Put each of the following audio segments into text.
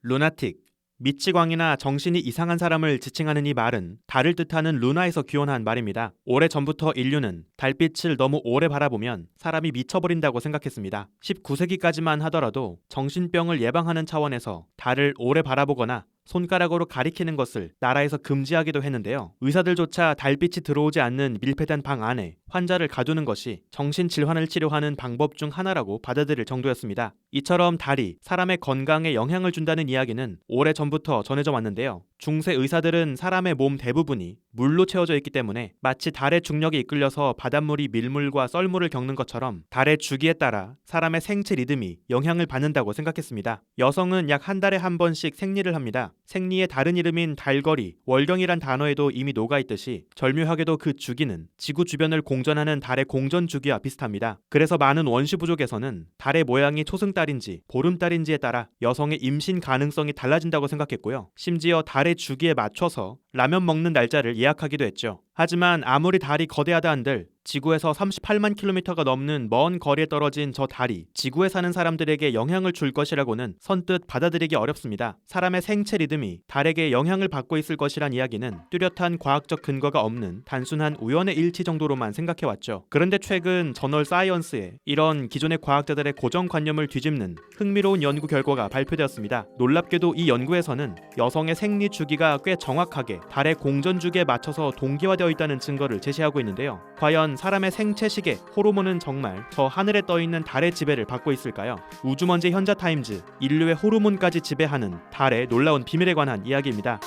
루나틱, 미치광이나 정신이 이상한 사람을 지칭하는 이 말은 달을 뜻하는 루나에서 기원한 말입니다. 오래전부터 인류는 달빛을 너무 오래 바라보면 사람이 미쳐버린다고 생각했습니다. 19세기까지만 하더라도 정신병을 예방하는 차원에서 달을 오래 바라보거나 손가락으로 가리키는 것을 나라에서 금지하기도 했는데요. 의사들조차 달빛이 들어오지 않는 밀폐된 방 안에 환자를 가두는 것이 정신질환을 치료하는 방법 중 하나라고 받아들일 정도였습니다. 이처럼 달이 사람의 건강에 영향을 준다는 이야기는 오래전부터 전해져 왔는데요. 중세 의사들은 사람의 몸 대부분이 물로 채워져 있기 때문에 마치 달의 중력에 이끌려서 바닷물이 밀물과 썰물을 겪는 것처럼 달의 주기에 따라 사람의 생체 리듬이 영향을 받는다고 생각했습니다. 여성은 약 한 달에 한 번씩 생리를 합니다. 생리의 다른 이름인 달거리, 월경이란 단어에도 이미 녹아있듯이 절묘하게도 그 주기는 지구 주변을 공전하는 달의 공전 주기와 비슷합니다. 그래서 많은 원시 부족에서는 달의 모양이 초승달인지 보름달인지에 따라 여성의 임신 가능성이 달라진다고 생각했고요. 심지어 달의 주기에 맞춰서 라면 먹는 날짜를 예약하기도 했죠. 하지만 아무리 달이 거대하다 한들 지구에서 38만 킬로미터가 넘는 먼 거리에 떨어진 저 달이 지구에 사는 사람들에게 영향을 줄 것이라고는 선뜻 받아들이기 어렵습니다. 사람의 생체 리듬이 달에게 영향을 받고 있을 것이란 이야기는 뚜렷한 과학적 근거가 없는 단순한 우연의 일치 정도로만 생각해왔죠. 그런데 최근 저널 사이언스에 이런 기존의 과학자들의 고정관념을 뒤집는 흥미로운 연구 결과가 발표되었습니다. 놀랍게도 이 연구에서는 여성의 생리 주기가 꽤 정확하게 달의 공전 주기에 맞춰서 동기화되어 있다는 증거를 제시하고 있는데요. 과연 사람의 생체 시계, 호르몬은 정말 저 하늘에 떠있는 달의 지배를 받고 있을까요? 우주먼지 현자타임즈, 인류의 호르몬까지 지배하는 달의 놀라운 비밀에 관한 이야기입니다.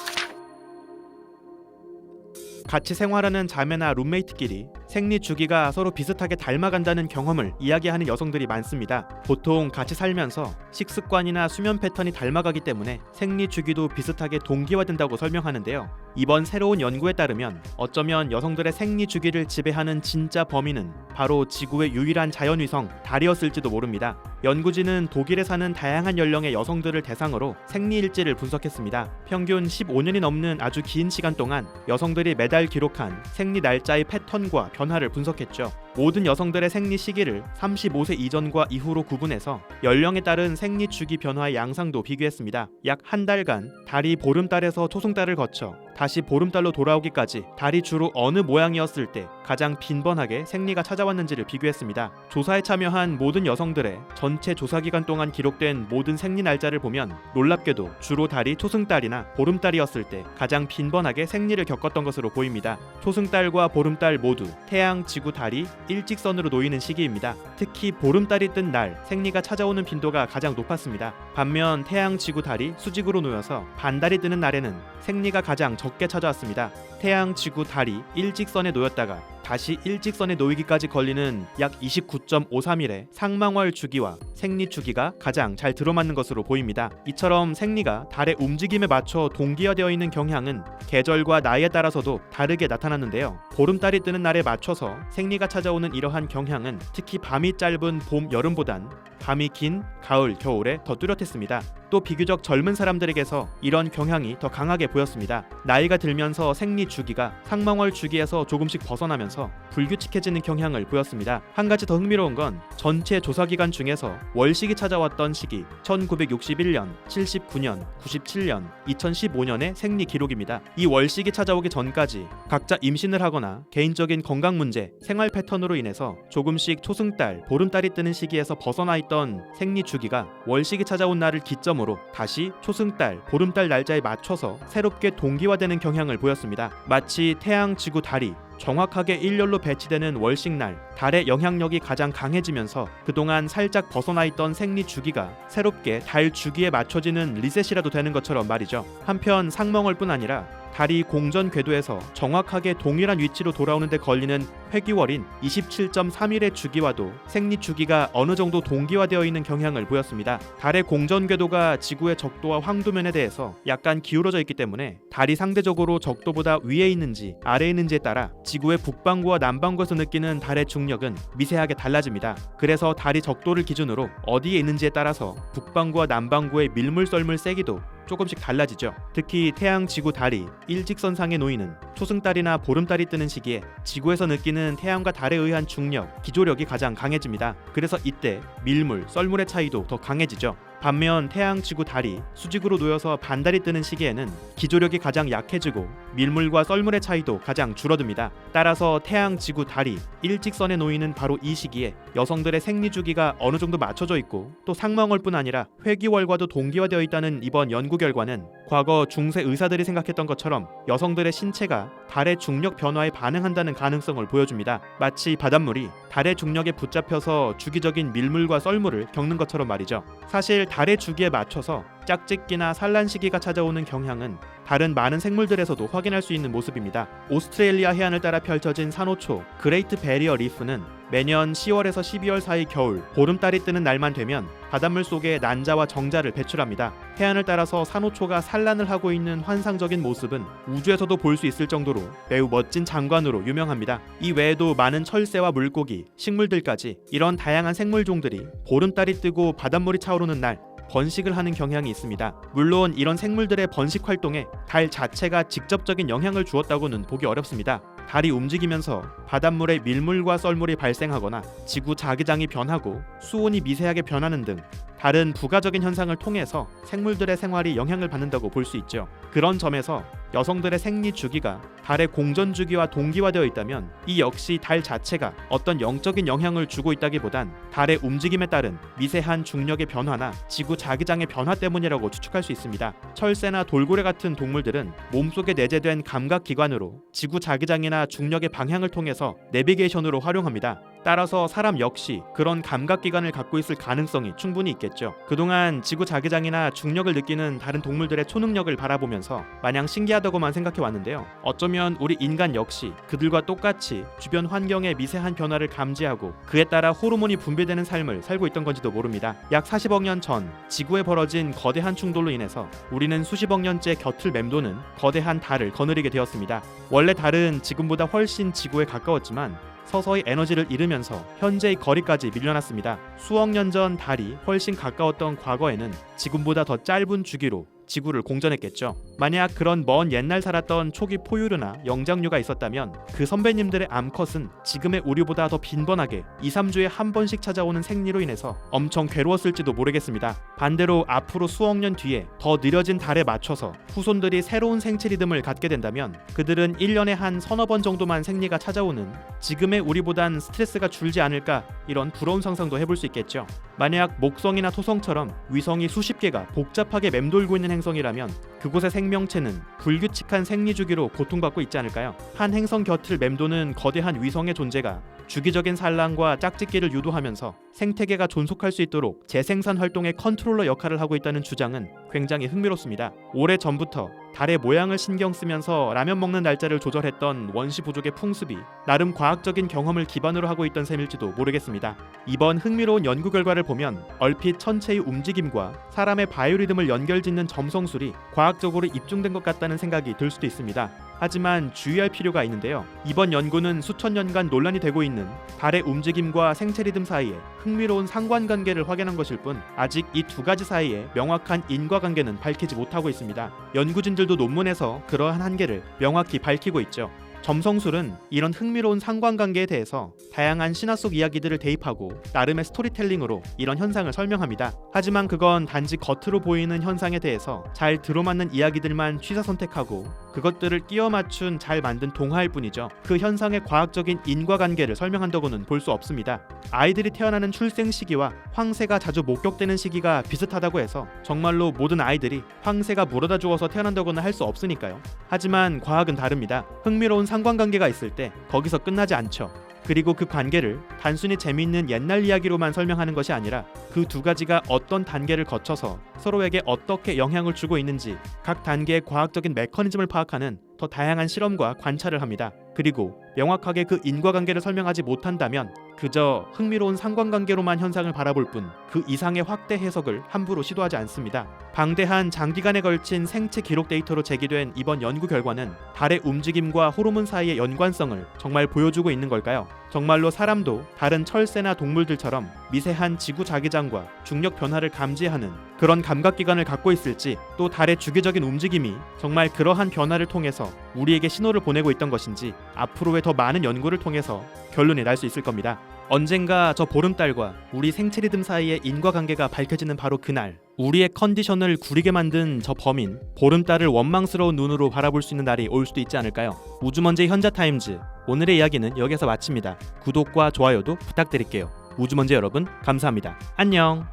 같이 생활하는 자매나 룸메이트끼리 생리 주기가 서로 비슷하게 닮아간다는 경험을 이야기하는 여성들이 많습니다. 보통 같이 살면서 식습관이나 수면 패턴이 닮아가기 때문에 생리 주기도 비슷하게 동기화된다고 설명하는데요. 이번 새로운 연구에 따르면 어쩌면 여성들의 생리 주기를 지배하는 진짜 범인은 바로 지구의 유일한 자연위성 달이었을지도 모릅니다. 연구진은 독일에 사는 다양한 연령의 여성들을 대상으로 생리 일지를 분석했습니다. 평균 15년이 넘는 아주 긴 시간 동안 여성들이 매달 기록한 생리 날짜의 패턴과 변화를 분석했죠. 모든 여성들의 생리 시기를 35세 이전과 이후로 구분해서 연령에 따른 생리 주기 변화의 양상도 비교했습니다. 약 한 달간 달이 보름달에서 초승달을 거쳐 다시 보름달로 돌아오기까지 달이 주로 어느 모양이었을 때 가장 빈번하게 생리가 찾아왔는지를 비교했습니다. 조사에 참여한 모든 여성들의 전체 조사기간 동안 기록된 모든 생리 날짜를 보면 놀랍게도 주로 달이 초승달이나 보름달이었을 때 가장 빈번하게 생리를 겪었던 것으로 보입니다. 초승달과 보름달 모두 태양, 지구, 달이 일직선으로 놓이는 시기입니다. 특히 보름달이 뜬 날 생리가 찾아오는 빈도가 가장 높았습니다. 반면 태양, 지구, 달이 수직으로 놓여서 반달이 뜨는 날에는 생리가 가장 적게 찾아왔습니다. 태양, 지구, 달이 일직선에 놓였다가 다시 일직선에 놓이기까지 걸리는 약 29.53일의 상망월 주기와 생리 주기가 가장 잘 들어맞는 것으로 보입니다. 이처럼 생리가 달의 움직임에 맞춰 동기화되어 있는 경향은 계절과 나이에 따라서도 다르게 나타났는데요. 보름달이 뜨는 날에 맞춰서 생리가 찾아오는 이러한 경향은 특히 밤이 짧은 봄, 여름보단 밤이 긴 가을, 겨울에 더 뚜렷했습니다. 또 비교적 젊은 사람들에게서 이런 경향이 더 강하게 보였습니다. 나이가 들면서 생리 주기가 상망월 주기에서 조금씩 벗어나면서 불규칙해지는 경향을 보였습니다. 한 가지 더 흥미로운 건 전체 조사 기간 중에서 월식이 찾아왔던 시기 1961년, 79년, 97년, 2015년의 생리 기록입니다. 이 월식이 찾아오기 전까지 각자 임신을 하거나 개인적인 건강 문제, 생활 패턴으로 인해서 조금씩 초승달, 보름달이 뜨는 시기에서 벗어나 있던 생리 주기가 월식이 찾아온 날을 기점으로 다시 초승달, 보름달 날짜에 맞춰서 새롭게 동기화되는 경향을 보였습니다. 마치 태양, 지구, 달이 정확하게 일렬로 배치되는 월식날, 달의 영향력이 가장 강해지면서 그동안 살짝 벗어나 있던 생리 주기가 새롭게 달 주기에 맞춰지는 리셋이라도 되는 것처럼 말이죠. 한편 상망월뿐 아니라 달이 공전 궤도에서 정확하게 동일한 위치로 돌아오는 데 걸리는 회기월인 27.3일의 주기와도 생리 주기가 어느 정도 동기화되어 있는 경향을 보였습니다. 달의 공전 궤도가 지구의 적도와 황도면에 대해서 약간 기울어져 있기 때문에 달이 상대적으로 적도보다 위에 있는지 아래에 있는지에 따라 지구의 북반구와 남반구에서 느끼는 달의 중력은 미세하게 달라집니다. 그래서 달이 적도를 기준으로 어디에 있는지에 따라서 북반구와 남반구의 밀물 썰물 세기도 조금씩 달라지죠. 특히 태양, 지구, 달이 일직선상에 놓이는 초승달이나 보름달이 뜨는 시기에 지구에서 느끼는 태양과 달에 의한 중력, 기조력이 가장 강해집니다. 그래서 이때 밀물, 썰물의 차이도 더 강해지죠. 반면 태양, 지구, 달이 수직으로 놓여서 반달이 뜨는 시기에는 기조력이 가장 약해지고 밀물과 썰물의 차이도 가장 줄어듭니다. 따라서 태양, 지구, 달이 일직선에 놓이는 바로 이 시기에 여성들의 생리 주기가 어느 정도 맞춰져 있고 또 상망월뿐 아니라 회기월과도 동기화되어 있다는 이번 연구 결과는 과거 중세 의사들이 생각했던 것처럼 여성들의 신체가 달의 중력 변화에 반응한다는 가능성을 보여줍니다. 마치 바닷물이 달의 중력에 붙잡혀서 주기적인 밀물과 썰물을 겪는 것처럼 말이죠. 사실 달의 주기에 맞춰서 짝짓기나 산란 시기가 찾아오는 경향은 다른 많은 생물들에서도 확인할 수 있는 모습입니다. 오스트레일리아 해안을 따라 펼쳐진 산호초 그레이트 베리어 리프는 매년 10월에서 12월 사이 겨울 보름달이 뜨는 날만 되면 바닷물 속에 난자와 정자를 배출합니다. 해안을 따라서 산호초가 산란을 하고 있는 환상적인 모습은 우주에서도 볼 수 있을 정도로 매우 멋진 장관으로 유명합니다. 이 외에도 많은 철새와 물고기, 식물들까지 이런 다양한 생물종들이 보름달이 뜨고 바닷물이 차오르는 날 번식을 하는 경향이 있습니다. 물론 이런 생물들의 번식 활동에 달 자체가 직접적인 영향을 주었다고는 보기 어렵습니다. 달이 움직이면서 바닷물에 밀물과 썰물이 발생하거나 지구 자기장이 변하고 수온이 미세하게 변하는 등 다른 부가적인 현상을 통해서 생물들의 생활이 영향을 받는다고 볼 수 있죠. 그런 점에서 여성들의 생리 주기가 달의 공전 주기와 동기화되어 있다면 이 역시 달 자체가 어떤 영적인 영향을 주고 있다기보단 달의 움직임에 따른 미세한 중력의 변화나 지구 자기장의 변화 때문이라고 추측할 수 있습니다. 철새나 돌고래 같은 동물들은 몸속에 내재된 감각 기관으로 지구 자기장이나 중력의 방향을 통해서 내비게이션으로 활용합니다. 따라서 사람 역시 그런 감각 기관을 갖고 있을 가능성이 충분히 있겠죠. 그동안 지구 자기장이나 중력을 느끼는 다른 동물들의 초능력을 바라보면서 마냥 신기하다고만 생각해 왔는데요. 어쩌면 우리 인간 역시 그들과 똑같이 주변 환경의 미세한 변화를 감지하고 그에 따라 호르몬이 분비되는 삶을 살고 있던 건지도 모릅니다. 약 40억 년 전 지구에 벌어진 거대한 충돌로 인해서 우리는 수십억 년째 곁을 맴도는 거대한 달을 거느리게 되었습니다. 원래 달은 지금보다 훨씬 지구에 가까웠지만 서서히 에너지를 잃으면서 현재의 거리까지 밀려났습니다. 수억 년 전 달이 훨씬 가까웠던 과거에는 지금보다 더 짧은 주기로 지구를 공전했겠죠. 만약 그런 먼 옛날 살았던 초기 포유류나 영장류가 있었다면 그 선배님들의 암컷은 지금의 우리보다 더 빈번하게 2, 3주에 한 번씩 찾아오는 생리로 인해서 엄청 괴로웠을지도 모르겠습니다. 반대로 앞으로 수억 년 뒤에 더 느려진 달에 맞춰서 후손들이 새로운 생체 리듬을 갖게 된다면 그들은 1년에 한 서너 번 정도만 생리가 찾아오는 지금의 우리보단 스트레스가 줄지 않을까, 이런 부러운 상상도 해볼 수 있겠죠. 만약 목성이나 토성처럼 위성이 수십 개가 복잡하게 맴돌고 있는 행성이라면 그곳의 생명체는 불규칙한 생리 주기로 고통받고 있지 않을까요? 한 행성 곁을 맴도는 거대한 위성의 존재가 주기적인 산란과 짝짓기를 유도하면서 생태계가 존속할 수 있도록 재생산 활동의 컨트롤러 역할을 하고 있다는 주장은 굉장히 흥미롭습니다. 오래전부터 달의 모양을 신경 쓰면서 라면 먹는 날짜를 조절했던 원시 부족의 풍습이 나름 과학적인 경험을 기반으로 하고 있던 셈일지도 모르겠습니다. 이번 흥미로운 연구 결과를 보면 얼핏 천체의 움직임과 사람의 바이오리듬을 연결짓는 점성술이 과학적으로 입증된 것 같다는 생각이 들 수도 있습니다. 하지만 주의할 필요가 있는데요. 이번 연구는 수천 년간 논란이 되고 있는 달의 움직임과 생체 리듬 사이에 흥미로운 상관관계를 확인한 것일 뿐 아직 이 두 가지 사이에 명확한 인과관계는 밝히지 못하고 있습니다. 연구진들도 논문에서 그러한 한계를 명확히 밝히고 있죠. 점성술은 이런 흥미로운 상관관계에 대해서 다양한 신화 속 이야기들을 대입하고 나름의 스토리텔링으로 이런 현상을 설명합니다. 하지만 그건 단지 겉으로 보이는 현상에 대해서 잘 들어맞는 이야기들만 취사 선택하고 그것들을 끼워 맞춘 잘 만든 동화일 뿐이죠. 그 현상의 과학적인 인과관계를 설명한다고는 볼 수 없습니다. 아이들이 태어나는 출생 시기와 황새가 자주 목격되는 시기가 비슷하다고 해서 정말로 모든 아이들이 황새가 물어다 주어서 태어난다고는 할 수 없으니까요. 하지만 과학은 다릅니다. 흥미로운 상관관계가 있을 때 거기서 끝나지 않죠. 그리고 그 관계를 단순히 재미있는 옛날 이야기로만 설명하는 것이 아니라 그 두 가지가 어떤 단계를 거쳐서 서로에게 어떻게 영향을 주고 있는지 각 단계의 과학적인 메커니즘을 파악하는 더 다양한 실험과 관찰을 합니다. 그리고 명확하게 그 인과관계를 설명하지 못한다면 그저 흥미로운 상관관계로만 현상을 바라볼 뿐 그 이상의 확대 해석을 함부로 시도하지 않습니다. 방대한 장기간에 걸친 생체 기록 데이터로 제기된 이번 연구 결과는 달의 움직임과 호르몬 사이의 연관성을 정말 보여주고 있는 걸까요? 정말로 사람도 다른 철새나 동물들처럼 미세한 지구 자기장과 중력 변화를 감지하는 그런 감각기관을 갖고 있을지, 또 달의 주기적인 움직임이 정말 그러한 변화를 통해서 우리에게 신호를 보내고 있던 것인지 앞으로의 더 많은 연구를 통해서 결론이 날 수 있을 겁니다. 언젠가 저 보름달과 우리 생체 리듬 사이의 인과관계가 밝혀지는 바로 그날, 우리의 컨디션을 구리게 만든 저 범인, 보름달을 원망스러운 눈으로 바라볼 수 있는 날이 올 수도 있지 않을까요? 우주먼지의 현자타임즈, 오늘의 이야기는 여기서 마칩니다. 구독과 좋아요도 부탁드릴게요. 우주먼지 여러분, 감사합니다. 안녕.